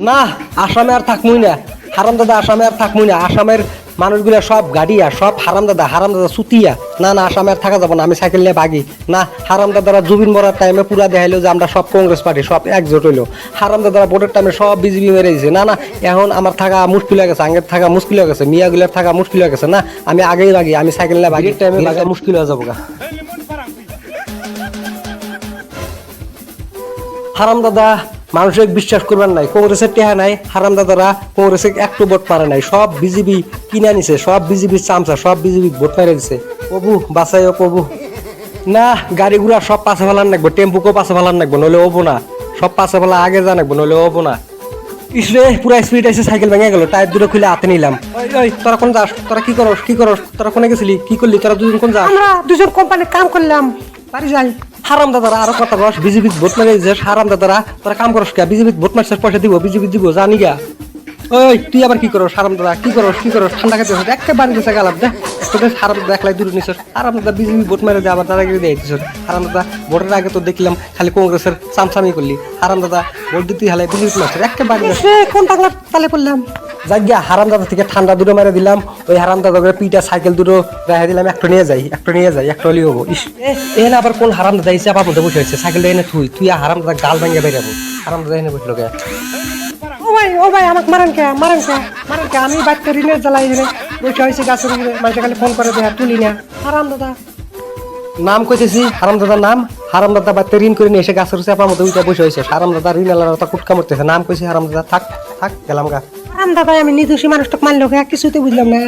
না আসামে আর থাকমুই না হারাম দাদা আসামে আর থাকমুই না আসামের মানুষগুলা সব গাড়িয়া সব হারাম দাদা সুতিয়া না না আসামে আর থাকা যাবো না আমি সাইকেল নিয়ে ভাগি না হারাম দাদারা জুবিন মরার টাইমে পুরা দেখাইলো যে আমরা সব কংগ্রেস পার্টি সব একজোট হইলো হারাম দাদারা ভোটের টাইমে সব বিজেপি মেরে দিয়েছে না না এখন আমার থাকা মুশকিল হয়ে গেছে আগের থাকা মুশকিল হয়ে গেছে মিয়াগুলার থাকা মুশকিল হয়ে গেছে না আমি আগেই ভাগি আমি সাইকেল নিয়ে ভাগির টাইমে ভাগা মুশকিল হয়ে যাবো গা হারাম দাদা মানুষের বিশ্বাস করবার নাই কংগ্রেসের টেহা নাই হারাম দাদারা কংগ্রেসে একটু ভোট পারে নাই সব বিজেপি কিনে নিছে সব বিজেপির চামচা সব বিজেপি ভোট মেরে দিছে প্রভু বাঁচাই প্রভু না গাড়ি ঘোড়া সব পাশে ফেলার নাকবো টেম্পুকেও পাশে ফেলার নাকবো নইলে হবো না সব পাশে ফেলা আগে যা নাকবো নইলে হবো না ইসরে পুরা স্পিড এসে সাইকেল ভেঙে গেল টায়ার দুটো খুলে হাতে নিলাম ওই তোরা কোন যাস তোরা কি করস তোরা কোনে গেছিলি কি করলি তোরা দুজন কোন যাস আমরা দুজন কোম্পানির কাম করলাম বাড়ি যাই হারাম দাদারা আরো কথা রস বিজেপি ভোট মারে যে হারাম দাদারা তোরা কাম করস কে বিজেপি ভোট মারছিস পয়সা দিব বিজেপি দিব জানি গা ওই তুই আবার কি করস হারাম দাদা কি করস ঠান্ডা খেতে একে বাড়ি গেছে গেলাম দেখ তোদের হারাম দাদা একলাই দূরে নিছিস হারাম দাদা বিজেপি ভোট মারে দিয়ে আবার দাদাগিরি দিয়ে দিছিস হারাম দাদা ভোটের আগে তো দেখলাম খালি কংগ্রেসের চামচামি করলি হারাম দাদা ভোট দিতে হালে বিজেপি মারছিস একে বাড়ি গেছে কোন পাগলা তালে পড়লাম যাই গিয়া হারাম দাদা থেকে ঠান্ডা দুটো মেরে দিলাম ওই হারাম দাদা করে পিঠা সাইকেল দুটো রেখে দিলাম একটা নিয়ে যাই একটা হলেই হবো এনে আবার কোন হারাম দাদা এসে আবার মধ্যে বসে হয়েছে সাইকেলটা এনে তুই হারাম দাদা গাল ভেঙে বেরাবো হারাম দাদা এনে বসলো গে ও ভাই আমাকে মারেন কে আমি বাচ্চা ঋণের জ্বালাই রে বসে হয়েছে গাছের উপরে মানুষ খালি ফোন করে দেয় তুলি না হারাম দাদা নাম কইতেছি হারাম দাদার নাম হারাম দাদা বাচ্চা ঋণ করে নিয়ে এসে গাছের চাপার মধ্যে উঠে বসে হয়েছে হারাম দাদা ঋণ আলাদা কুটকা মরতেছে নাম কইছি হারাম দাদা থাক গেলাম গা হারাম দাদা আমি নির্দোষী মানুষটাকে মারলো কিছুতে বুঝলাম না